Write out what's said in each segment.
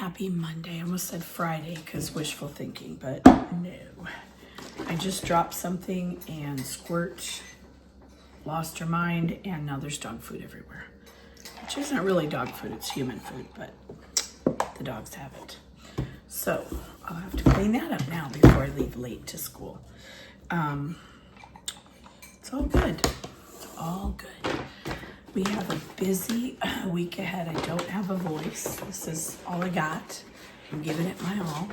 Happy Monday. I almost said Friday because wishful thinking, but no. I just dropped something and Squirt lost her mind, and now there's dog food everywhere. Which isn't really dog food, it's human food, but the dogs have it. So I'll have to clean that up now before I leave late to school. It's all good. It's all good. We have a busy week ahead. I don't have a voice. This is all I got. I'm giving it my all.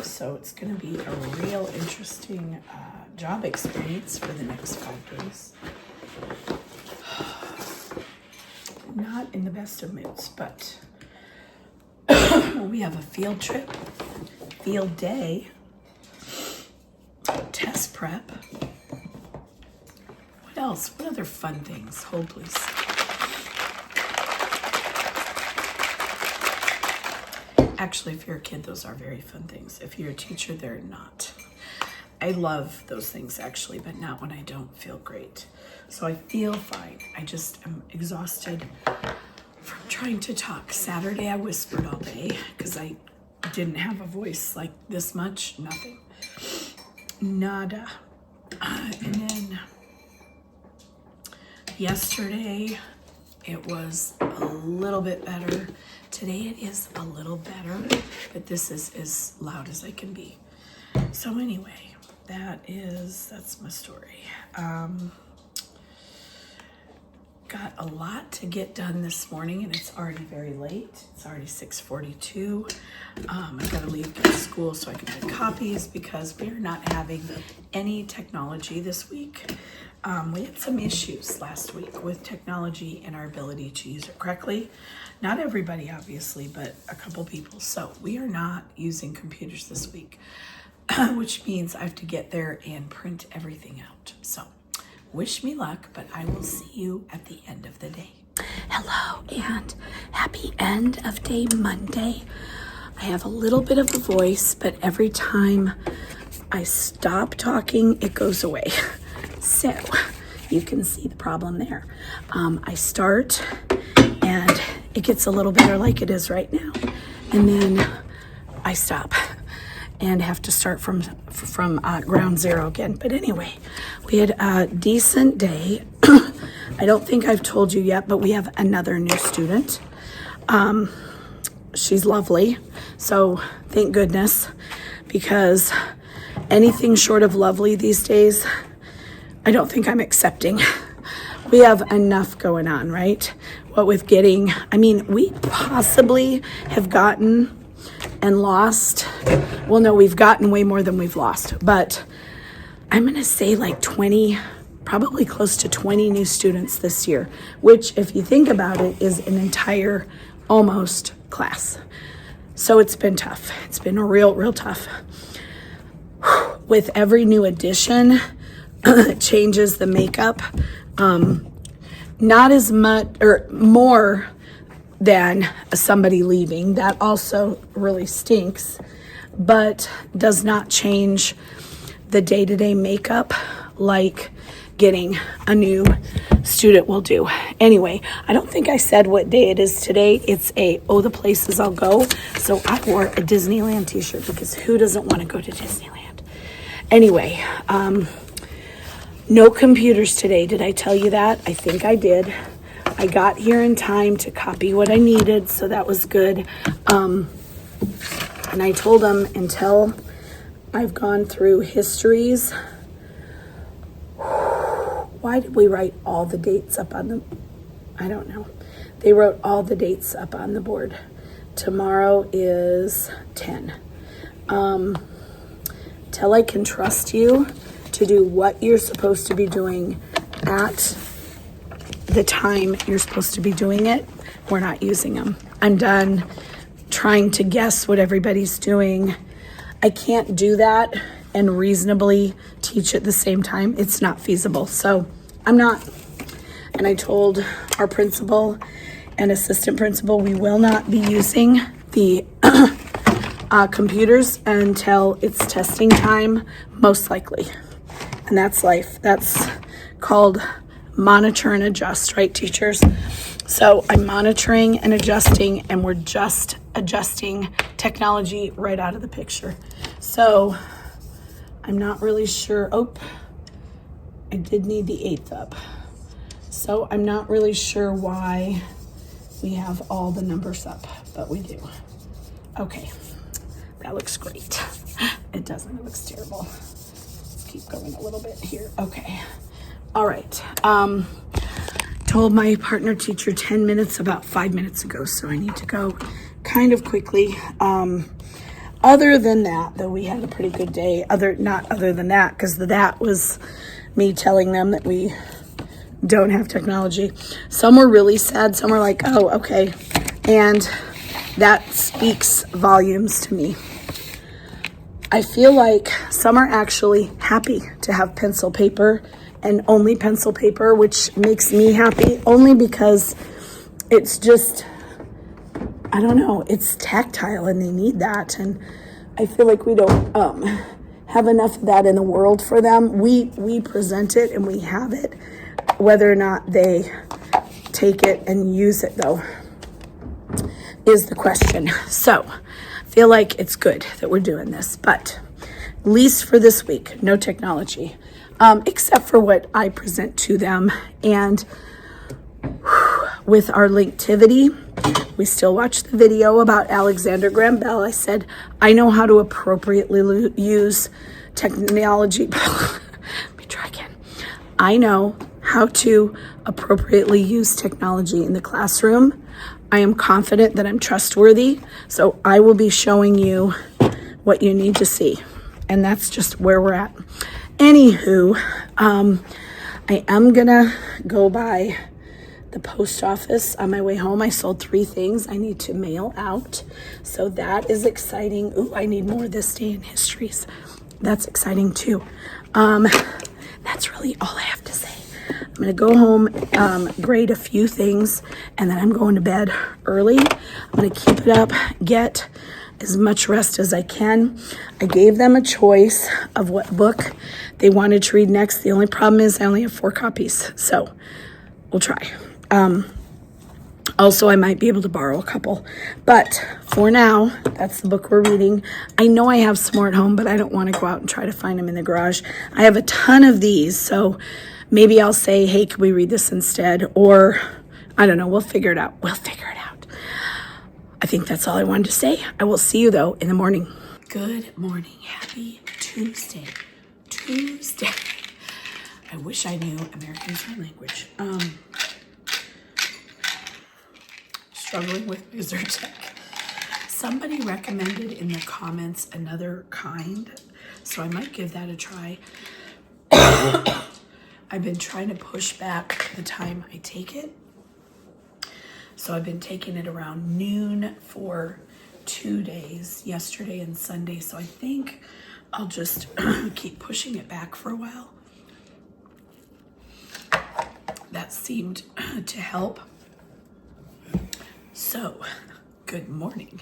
So it's going to be a real interesting job experience for the next 5 days. Not in the best of moods, but we have a field trip, field day, test prep. What else? What other fun things? Hold, please. Actually, if you're a kid, those are very fun things. If you're a teacher, they're not. I love those things, actually, but not when I don't feel great. So I feel fine. I just am exhausted from trying to talk. Saturday, I whispered all day because I didn't have a voice like this much. Nothing. Nada. And then yesterday, it was a little bit better. Today it is a little better, but this is as loud as I can be. So anyway, that's my story. Got a lot to get done this morning, and it's already very late. It's already 6:42. I gotta leave to school so I can make copies because we are not having any technology this week. We had some issues last week with technology and our ability to use it correctly. Not everybody, obviously, but a couple people. So we are not using computers this week, which means I have to get there and print everything out. So wish me luck, but I will see you at the end of the day. Hello and happy end of day Monday. I have a little bit of a voice, but every time I stop talking, it goes away. So you can see the problem there. I start and it gets a little better like it is right now. And then I stop and have to start from ground zero again. But anyway, we had a decent day. I don't think I've told you yet, but we have another new student. She's lovely. So thank goodness, because anything short of lovely these days, I don't think I'm accepting. We have enough going on, right? What with getting, we possibly have gotten and lost. Well, no, we've gotten way more than we've lost, but I'm gonna say like 20, probably close to 20 new students this year, which if you think about it is an entire almost class. So it's been tough. It's been real tough. With every new addition, it changes the makeup. Not as much or more than somebody leaving. That also really stinks, but does not change the day-to-day makeup like getting a new student will do. Anyway, I don't think I said what day it is today. It's the places I'll go. So I wore a Disneyland t-shirt because who doesn't want to go to Disneyland? Anyway, no computers today. Did I tell you that? I think I did. I got here in time to copy what I needed, so that was good. And I told them until I've gone through histories. Why did we write all the dates up on them? I don't know. They wrote all the dates up on the board. Tomorrow is 10. Till I can trust you to do what you're supposed to be doing at the time you're supposed to be doing it, we're not using them. I'm done trying to guess what everybody's doing. I can't do that and reasonably teach at the same time. It's not feasible. So I'm not. And I told our principal and assistant principal we will not be using the computers until it's testing time, most likely. And that's life. That's called monitor and adjust, right, teachers? So I'm monitoring and adjusting, and we're just adjusting technology right out of the picture. So I'm not really sure. Oh, I did need the 8th up. So I'm not really sure why we have all the numbers up, but we do. Okay, that looks great. It doesn't, it looks terrible. Let's keep going a little bit here. Okay, all right. Told my partner teacher 10 minutes about 5 minutes ago, so I need to go kind of quickly. Other than that, though, we had a pretty good day. Not other than that, because that was me telling them that we don't have technology. Some were really sad. Some were like, oh, okay. And that speaks volumes to me. I feel like some are actually happy to have pencil paper and only pencil paper, which makes me happy only because it's just, I don't know, it's tactile and they need that. And I feel like we don't have enough of that in the world for them. We present it and we have it. Whether or not they take it and use it, though, is the question. So I feel like it's good that we're doing this, but at least for this week, no technology, except for what I present to them. And with our Linktivity, we still watch the video about Alexander Graham Bell. I said, I know how to appropriately use technology. Let me try again. I know how to appropriately use technology in the classroom. I am confident that I'm trustworthy, so I will be showing you what you need to see. And that's just where we're at. Anywho, I am gonna go by the post office on my way home. I sold 3 things I need to mail out, so that is exciting. Ooh, I need more this day in histories. That's exciting too. That's really all I have to say. I'm gonna go home, grade a few things, and then I'm going to bed early. I'm gonna keep it up, get as much rest as I can. I gave them a choice of what book they wanted to read next. The only problem is I only have 4 copies, so we'll try. Also, I might be able to borrow a couple, but for now, that's the book we're reading. I know I have some more at home, but I don't want to go out and try to find them in the garage. I have a ton of these, so maybe I'll say, hey, can we read this instead? Or, I don't know, we'll figure it out. I think that's all I wanted to say. I will see you, though, in the morning. Good morning. Happy Tuesday. I wish I knew American Sign Language. Struggling with Wizard. Somebody recommended in the comments another kind, so I might give that a try. I've been trying to push back the time I take it. So I've been taking it around noon for 2 days, yesterday and Sunday. So I think I'll just keep pushing it back for a while. That seemed to help. So, good morning.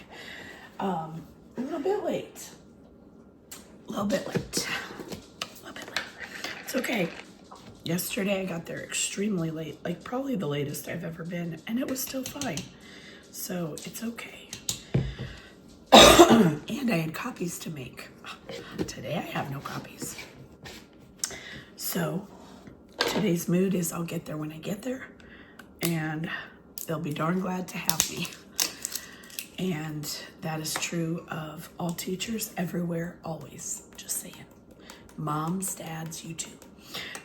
A little bit late. It's okay. Yesterday I got there extremely late, like probably the latest I've ever been, and it was still fine. So it's okay. And I had copies to make. Today I have no copies. So today's mood is I'll get there when I get there, and they'll be darn glad to have me. And that is true of all teachers everywhere, always. Just saying. Moms, dads, you too.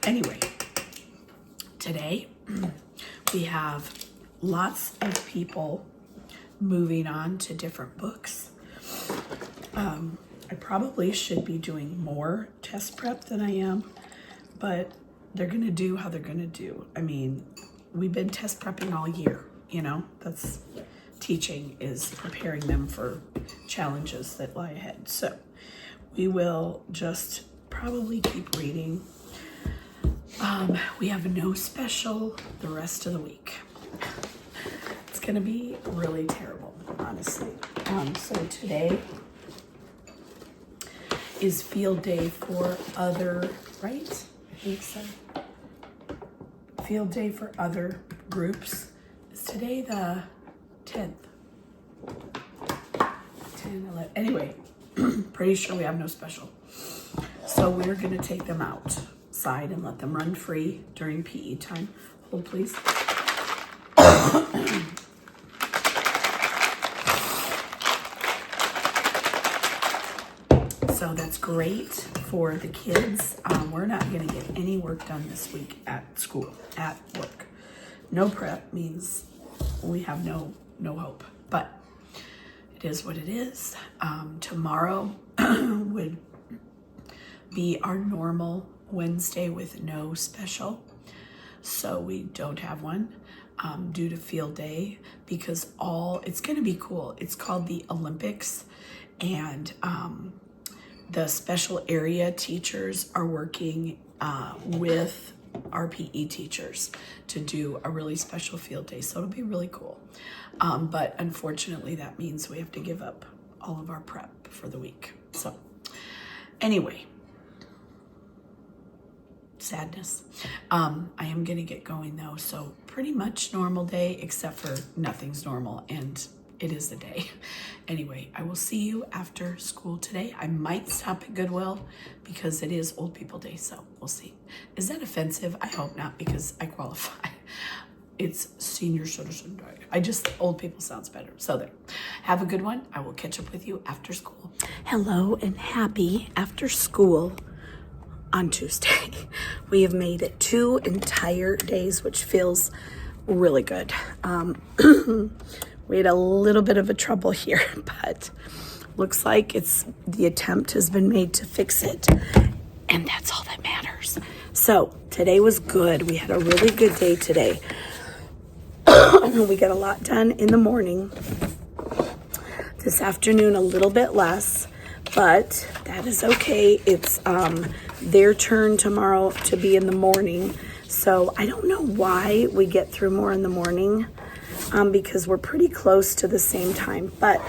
Anyway, today we have lots of people moving on to different books. I probably should be doing more test prep than I am, but they're gonna do how they're gonna do. I mean, we've been test prepping all year, you know, that's teaching, is preparing them for challenges that lie ahead. So we will just probably keep reading. We have no special the rest of the week. It's gonna be really terrible, honestly. So today is field day for other, right? I think so. Field day for other groups. Is today the 10th? 10, 11. Anyway, pretty sure we have no special. So we're going to take them outside and let them run free during PE time. Hold, please. So that's great for the kids. We're not going to get any work done this week at school, at work. No prep means we have no hope, but it is what it is. Tomorrow would be our normal Wednesday with no special. So we don't have one due to field day because it's going to be cool. It's called the Olympics, and the special area teachers are working with our PE teachers to do a really special field day. So it'll be really cool. But unfortunately, that means we have to give up all of our prep for the week. So anyway, sadness. I am going to get going though. So pretty much normal day, except for nothing's normal. And it is the day. Anyway, I will see you after school today. I might stop at Goodwill because it is Old People Day, so we'll see. Is that offensive? I hope not, because I qualify. It's Senior Citizen Day. Old people sounds better. So there. Have a good one. I will catch up with you after school. Hello and happy after school on Tuesday. We have made it 2 entire days, which feels really good. We had a little bit of a trouble here, but looks like the attempt has been made to fix it, and that's all that matters. So today was good. We had a really good day today. We got a lot done in the morning. This afternoon, a little bit less, but that is okay. It's their turn tomorrow to be in the morning. So I don't know why we get through more in the morning. Because we're pretty close to the same time, but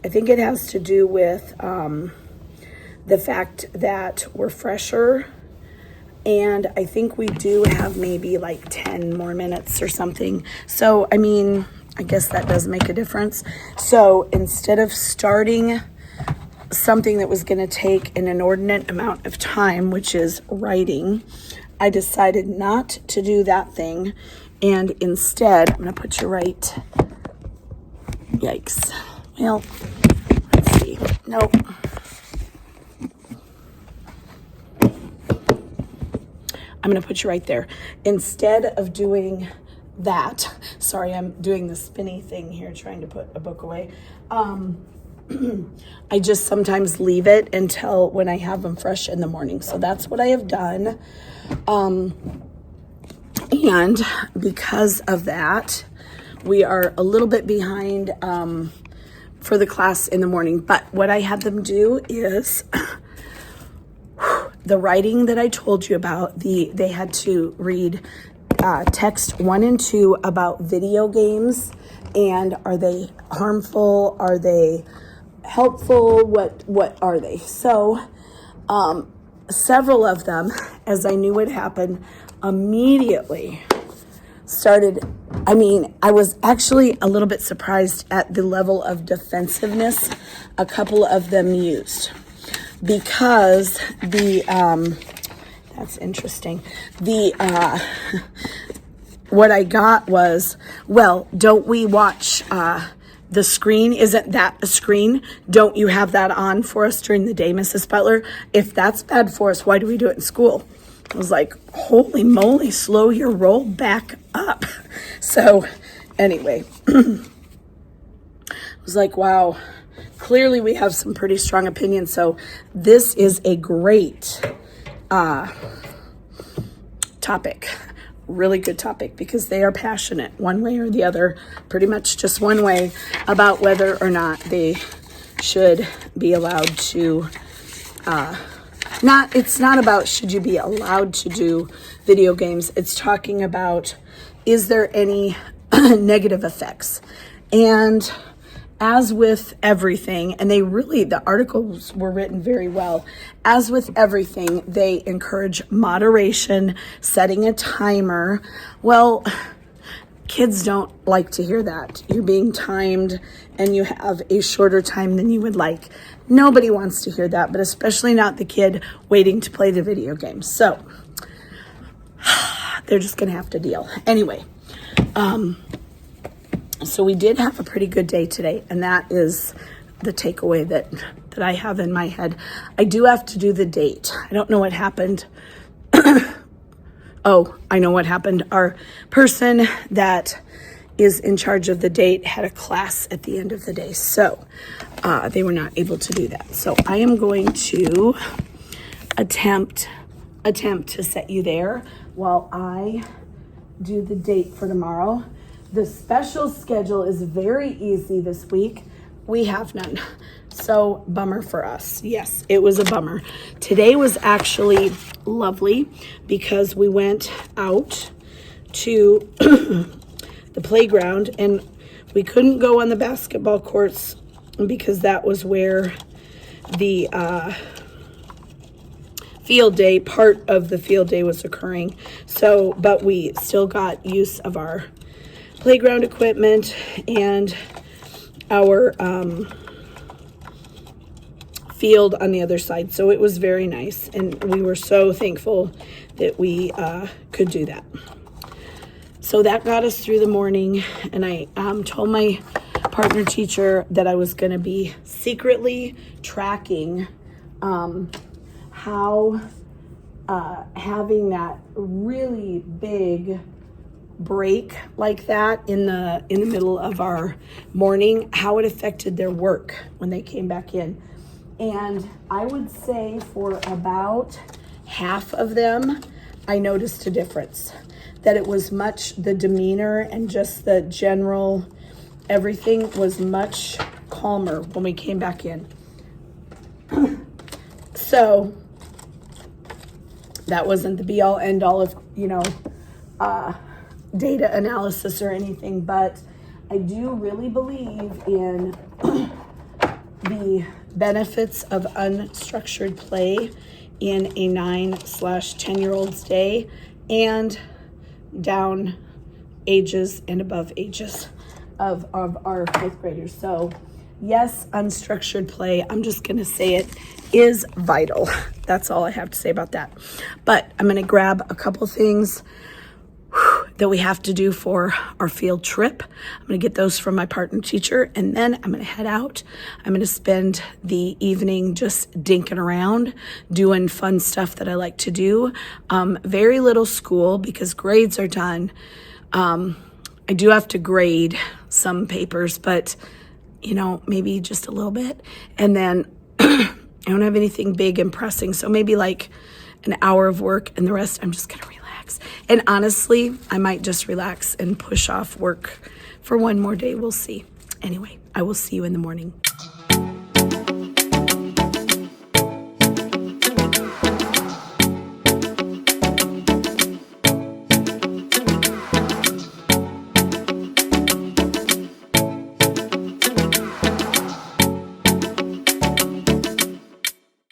I think it has to do with the fact that we're fresher, and I think we do have maybe like 10 more minutes or something. So, I mean, I guess that does make a difference. So instead of starting something that was going to take an inordinate amount of time, which is writing, I decided not to do that thing. And instead, I'm going to put you right. Yikes. Well, let's see. Nope. I'm going to put you right there. Instead of doing that, sorry, I'm doing the spinny thing here, trying to put a book away. I just sometimes leave it until when I have them fresh in the morning. So that's what I have done. And because of that, we are a little bit behind for the class in the morning. But what I had them do is the writing that I told you about. They had to read text 1 and 2 about video games, and are they harmful? Are they helpful? What are they? So several of them, as I knew would happen, immediately started. I was actually a little bit surprised at the level of defensiveness a couple of them used, because that's interesting. What I got was, well, don't we watch the screen? Isn't that a screen? Don't you have that on for us during the day, Mrs. Butler? If that's bad for us, why do we do it in school? I was like, holy moly, slow your roll back up. So anyway, I was like, wow, clearly we have some pretty strong opinions. So this is a great topic, really good topic, because they are passionate one way or the other, pretty much just one way, about whether or not they should be allowed to it's not about should you be allowed to do video games. It's talking about, is there any negative effects? And as with everything, and the articles were written very well, as with everything, they encourage moderation, setting a timer. Well, Kids don't like to hear that. You're being timed and you have a shorter time than you would like. Nobody wants to hear that, but especially not the kid waiting to play the video game. So they're just going to have to deal. Anyway, so we did have a pretty good day today, and that is the takeaway that I have in my head. I do have to do the date. I don't know what happened. Oh, I know what happened. Our person that is in charge of the date had a class at the end of the day, so they were not able to do that. So I am going to attempt to set you there while I do the date for tomorrow. The special schedule is very easy this week. We have none. So bummer for us. Yes, it was a bummer. Today was actually lovely because we went out to the playground and we couldn't go on the basketball courts because that was where the field day, part of the field day was occurring. So, but we still got use of our playground equipment and our field on the other side. So it was very nice, and we were so thankful that we could do that. So that got us through the morning, and I told my partner teacher that I was going to be secretly tracking how having that really big break like that in the middle of our morning, how it affected their work when they came back in. And I would say for about half of them, I noticed a difference. That it was the demeanor and just the general, everything was much calmer when we came back in. So that wasn't the be all end all of, data analysis or anything, but I do really believe in the benefits of unstructured play in a 9/10-year-old's day and down ages and above ages of our 5th graders. So yes, unstructured play, I'm just going to say it, is vital. That's all I have to say about that. But I'm going to grab a couple things that we have to do for our field trip. I'm going to get those from my partner teacher, and then I'm going to head out. I'm going to spend the evening just dinking around, doing fun stuff that I like to do. Very little school because grades are done. I do have to grade some papers, but maybe just a little bit. And then I don't have anything big and pressing, so maybe like an hour of work, and the rest I'm just going to relax. And honestly, I might just relax and push off work for one more day. We'll see. Anyway, I will see you in the morning.